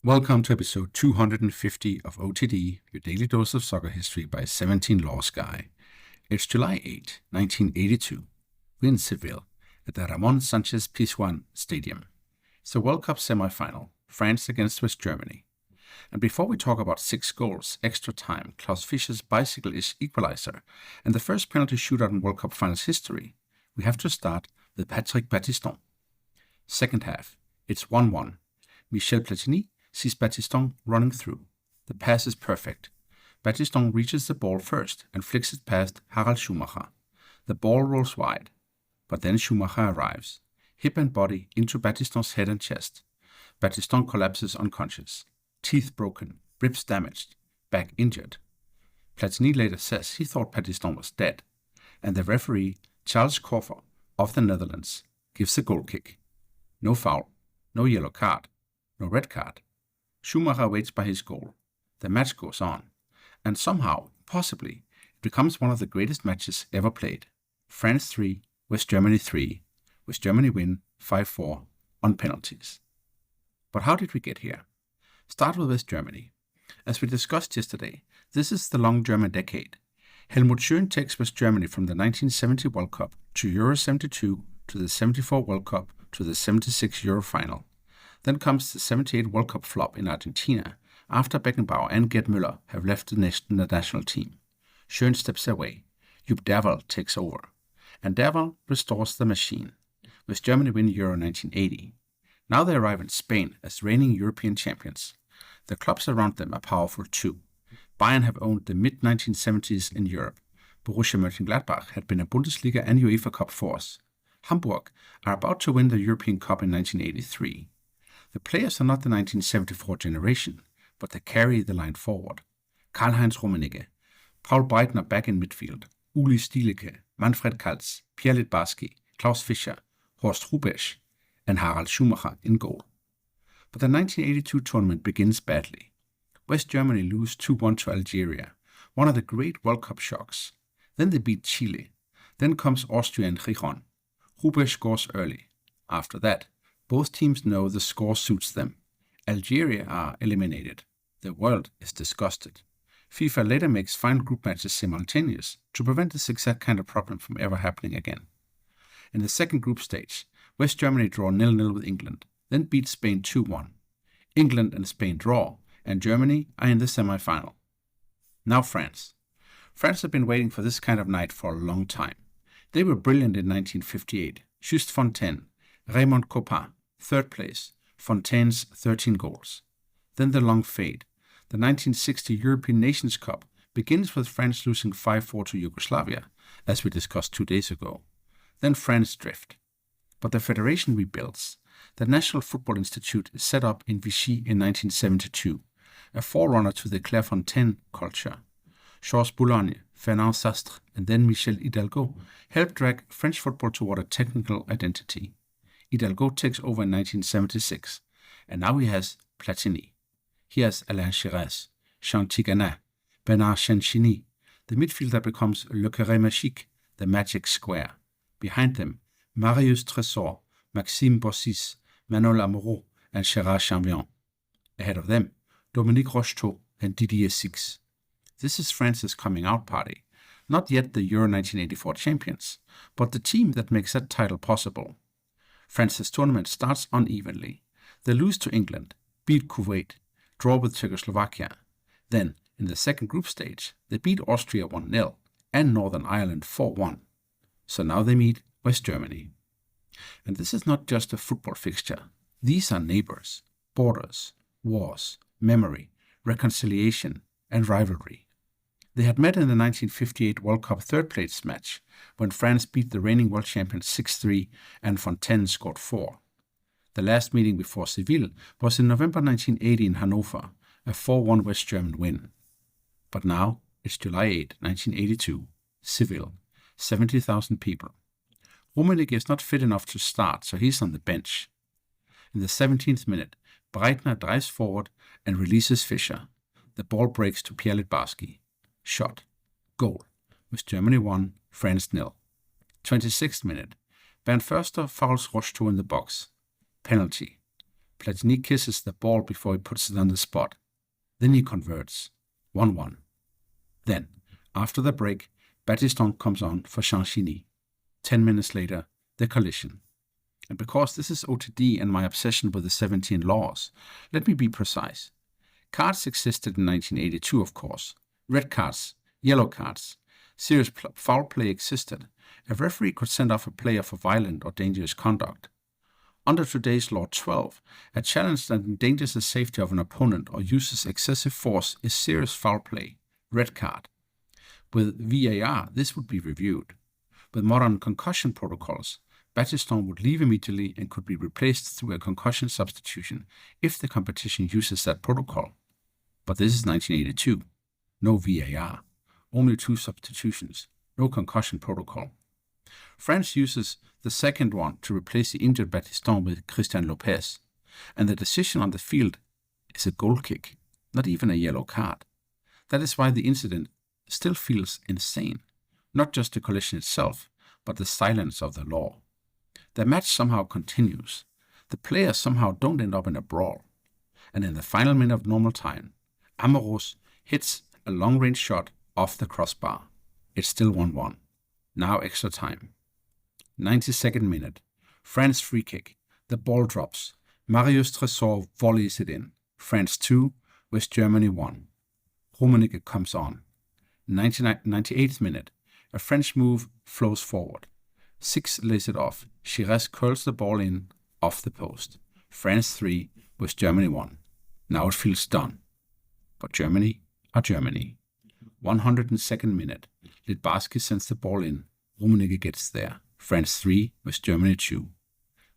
Welcome to episode 250 of OTD, your daily dose of soccer history by 17 Laws Guy. It's July 8, 1982. We're in Seville at the Ramon Sanchez Pizjuan Stadium. It's the World Cup semi-final, France against West Germany. And before we talk about 6 goals, extra time, Klaus Fischer's bicycle-ish equalizer, and the first penalty shootout in World Cup finals history, we have to start with Patrick Battiston. Second half, it's 1-1. Michel Platini sees Battiston running through. The pass is perfect. Battiston reaches the ball first and flicks it past Harald Schumacher. The ball rolls wide, but then Schumacher arrives, hip and body into Battiston's head and chest. Battiston collapses unconscious, teeth broken, ribs damaged, back injured. Platini later says he thought Battiston was dead, and the referee, Charles Corfer of the Netherlands, gives a goal kick. No foul, no yellow card, no red card. Schumacher waits by his goal. The match goes on, and somehow, possibly, it becomes one of the greatest matches ever played. France 3, West Germany 3. West Germany win 5-4 on penalties. But how did we get here? Start with West Germany. As we discussed yesterday, this is the long German decade. Helmut Schön takes West Germany from the 1970 World Cup to Euro 72 to the 74 World Cup to the 76 Euro final. Then comes the 78 World Cup flop in Argentina after Beckenbauer and Gerd Müller have left the national team. Schön steps away. Jupp Derwall takes over. And Derwall restores the machine. West Germany win Euro 1980. Now they arrive in Spain as reigning European champions. The clubs around them are powerful too. Bayern have owned the mid-1970s in Europe. Borussia Mönchengladbach had been a Bundesliga and UEFA Cup force. Hamburg are about to win the European Cup in 1983. The players are not the 1974 generation, but they carry the line forward. Karl-Heinz Rummenigge, Paul Breitner back in midfield, Uli Stieleke, Manfred Kaltz, Pierre Littbarski, Klaus Fischer, Horst Hrubesch, and Harald Schumacher in goal. But the 1982 tournament begins badly. West Germany lose 2-1 to Algeria, one of the great World Cup shocks. Then they beat Chile. Then comes Austria and Gijon. Hrubesch scores early. After that, both teams know the score suits them. Algeria are eliminated. The world is disgusted. FIFA later makes final group matches simultaneous to prevent this exact kind of problem from ever happening again. In the second group stage, West Germany draw 0-0 with England, then beat Spain 2-1. England and Spain draw, and Germany are in the semi-final. Now France. France have been waiting for this kind of night for a long time. They were brilliant in 1958. Just Fontaine, Raymond Coppa, third place, Fontaine's 13 goals. Then the long fade. The 1960 European Nations Cup begins with France losing 5-4 to Yugoslavia, as we discussed 2 days ago. Then France drift. But the federation rebuilds. The National Football Institute is set up in Vichy in 1972, a forerunner to the Clairefontaine culture. Georges Boulogne, Fernand Sastre, and then Michel Hidalgo helped drag French football toward a technical identity. Hidalgo takes over in 1976, and now he has Platini. He has Alain Giresse, Jean Tigana, Bernard Chanchini. The midfielder becomes Le Carré Magique, the magic square. Behind them, Marius Tresor, Maxime Bossis, Manuel Amoureau, and Gérard Champion. Ahead of them, Dominique Rocheteau and Didier Six. This is France's coming out party. Not yet the Euro 1984 champions, but the team that makes that title possible. France's tournament starts unevenly. They lose to England, beat Kuwait, draw with Czechoslovakia. Then, in the second group stage, they beat Austria 1-0 and Northern Ireland 4-1. So now they meet West Germany. And this is not just a football fixture. These are neighbors, borders, wars, memory, reconciliation, and rivalry. They had met in the 1958 World Cup third place match when France beat the reigning world champions 6-3 and Fontaine scored 4. The last meeting before Seville was in November 1980 in Hanover, a 4-1 West German win. But now it's July 8, 1982, Seville, 70,000 people. Rummenigge is not fit enough to start, so he's on the bench. In the 17th minute, Breitner drives forward and releases Fischer. The ball breaks to Pierre Littbarski. Shot. Goal. West Germany 1, France 0. 26th minute. Bernd Förster fouls Rocheteau in the box. Penalty. Platini kisses the ball before he puts it on the spot. Then he converts. 1-1. Then, after the break, Battiston comes on for Chanchini. 10 minutes later, the collision. And because this is OTD and my obsession with the 17 laws, let me be precise. Cards existed in 1982, of course. Red cards, yellow cards. Serious foul play existed. A referee could send off a player for violent or dangerous conduct. Under today's Law 12, a challenge that endangers the safety of an opponent or uses excessive force is serious foul play, red card. With VAR, this would be reviewed. With modern concussion protocols, Battiston would leave immediately and could be replaced through a concussion substitution if the competition uses that protocol. But this is 1982. No VAR. Only 2 substitutions. No concussion protocol. France uses the second one to replace the injured Battiston with Christian Lopez, and the decision on the field is a goal kick, not even a yellow card. That is why the incident still feels insane, not just the collision itself, but the silence of the law. The match somehow continues. The players somehow don't end up in a brawl. And in the final minute of normal time, Amoros hits a long-range shot off the crossbar. It's still 1-1. Now extra time. 92nd minute. France free kick. The ball drops. Marius Tresor volleys it in. France 2, West Germany 1. Rummenigge comes on. 98th minute. A French move flows forward. 6 lays it off. Chires curls the ball in off the post. France 3, West Germany 1. Now it feels done. But Germany are Germany. 102nd minute. Litbarski sends the ball in. Rummenigge gets there. France 3, West Germany 2.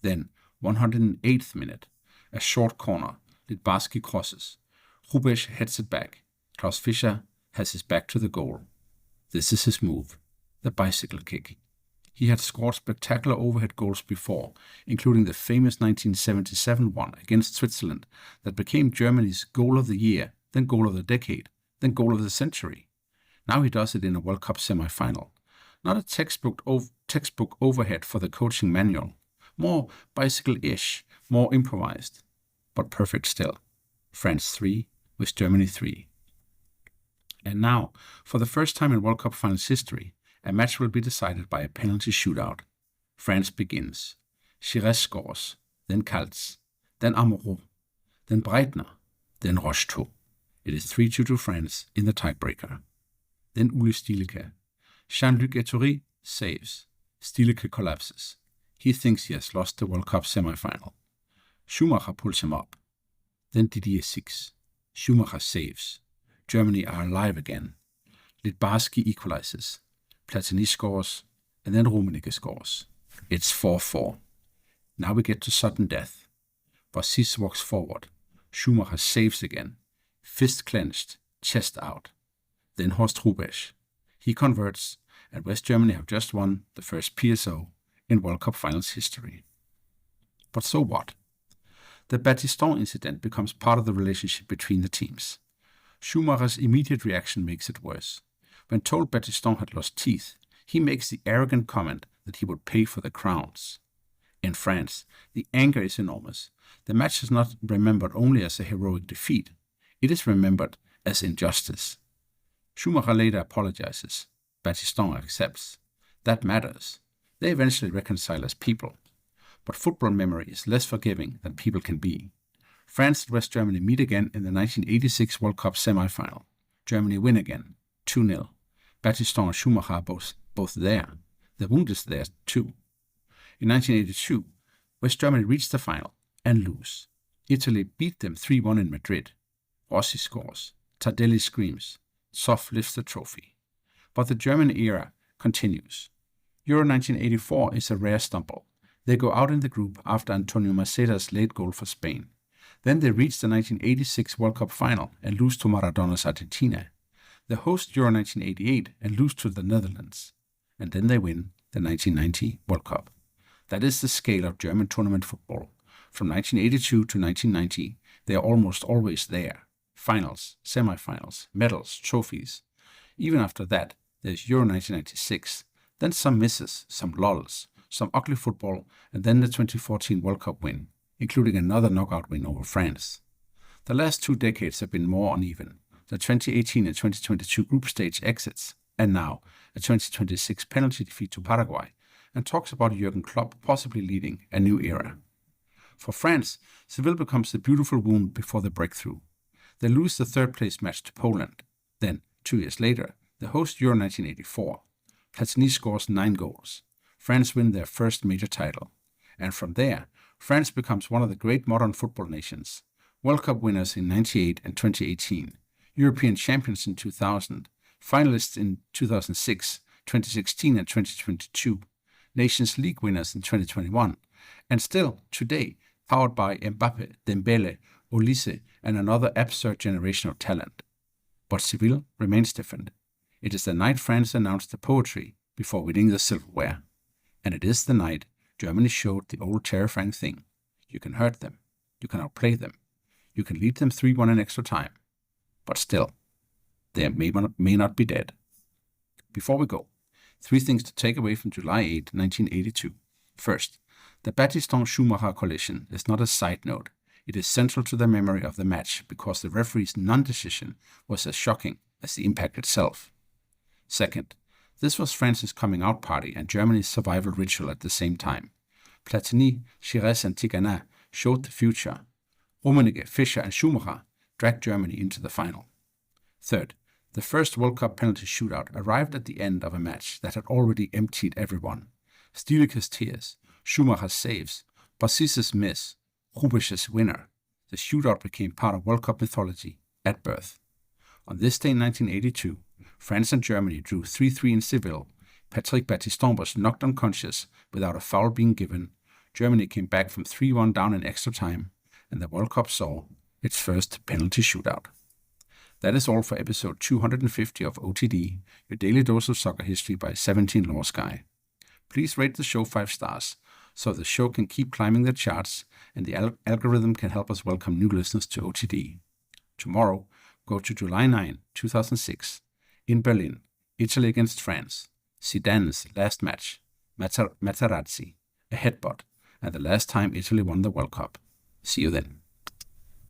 Then, 108th minute. A short corner. Litbarski crosses. Rubesch heads it back. Klaus Fischer has his back to the goal. This is his move. The bicycle kick. He had scored spectacular overhead goals before, including the famous 1977 one against Switzerland that became Germany's goal of the year, then goal of the decade, then goal of the century. Now he does it in a World Cup semi-final. Not a textbook overhead for the coaching manual. More bicycle-ish, more improvised, but perfect still. France 3, West Germany 3. And now, for the first time in World Cup finals history, a match will be decided by a penalty shootout. France begins. Chires scores, then Kaltz, then Amoros, then Breitner, then Rocheteau. It is 3-2 to France in the tiebreaker. Then Uli Stielike. Jean-Luc Ettori saves. Stielike collapses. He thinks he has lost the World Cup semi-final. Schumacher pulls him up. Then Didier Six. Schumacher saves. Germany are alive again. Litbarski equalizes. Platini scores, and then Rummenigge scores. It's 4-4. Now we get to sudden death. Bossis walks forward. Schumacher saves again. Fist clenched, chest out. Then Horst Rubesch. He converts, and West Germany have just won the first PSO in World Cup finals history. But so what? The Battiston incident becomes part of the relationship between the teams. Schumacher's immediate reaction makes it worse. When told Battiston had lost teeth, he makes the arrogant comment that he would pay for the crowns. In France, the anger is enormous. The match is not remembered only as a heroic defeat. It is remembered as injustice. Schumacher later apologizes. Battiston accepts. That matters. They eventually reconcile as people. But football memory is less forgiving than people can be. France and West Germany meet again in the 1986 World Cup semi-final. Germany win again, 2-0. Battiston and Schumacher are both there. The wounded there too. In 1982, West Germany reached the final and lose. Italy beat them 3-1 in Madrid. Rossi scores. Tardelli screams. Zoff lifts the trophy. But the German era continues. Euro 1984 is a rare stumble. They go out in the group after Antonio Maceda's late goal for Spain. Then they reach the 1986 World Cup final and lose to Maradona's Argentina. They host Euro 1988 and lose to the Netherlands. And then they win the 1990 World Cup. That is the scale of German tournament football. From 1982 to 1990, they are almost always there. Finals, semi-finals, medals, trophies. Even after that, there's Euro 1996, then some misses, some lulls, some ugly football, and then the 2014 World Cup win. including another knockout win over France. The last 2 decades have been more uneven. The 2018 and 2022 group stage exits, and now a 2026 penalty defeat to Paraguay, and talks about Jürgen Klopp possibly leading a new era. For France, Seville becomes the beautiful wound before the breakthrough. They lose the third-place match to Poland. Then, 2 years later, the host Euro 1984. Platini scores 9 goals. France win their first major title. And from there, France becomes one of the great modern football nations. World Cup winners in 98 and 2018, European champions in 2000, finalists in 2006, 2016 and 2022, Nations League winners in 2021, and still, today, powered by Mbappe, Dembele, Olise, and another absurd generational talent. But Seville remains different. It is the night France announced the poetry before winning the silverware. And it is the night Germany showed the old terrifying thing. You can hurt them. You can outplay them. You can lead them 3-1 in extra time. But still, they may not be dead. Before we go, 3 things to take away from July 8, 1982. First, the Battiston Schumacher collision is not a side note. It is central to the memory of the match because the referee's non-decision was as shocking as the impact itself. Second, this was France's coming out party and Germany's survival ritual at the same time. Platini, Chires and Tigana showed the future. Rummenigge, Fischer and Schumacher dragged Germany into the final. Third, the first World Cup penalty shootout arrived at the end of a match that had already emptied everyone. Stielike's tears, Schumacher's saves, Basis's miss, Rubisch's winner. The shootout became part of World Cup mythology at birth. On this day in 1982, France and Germany drew 3-3 in Seville. Patrick Battiston was knocked unconscious without a foul being given. Germany came back from 3-1 down in extra time, and the World Cup saw its first penalty shootout. That is all for episode 250 of OTD, your daily dose of soccer history by 17 Law Sky. Please rate the show 5 stars, so the show can keep climbing the charts and the algorithm can help us welcome new listeners to OTD. Tomorrow, go to July 9, 2006, in Berlin, Italy against France, Zidane's last match, Materazzi, a headbutt, and the last time Italy won the World Cup. See you then.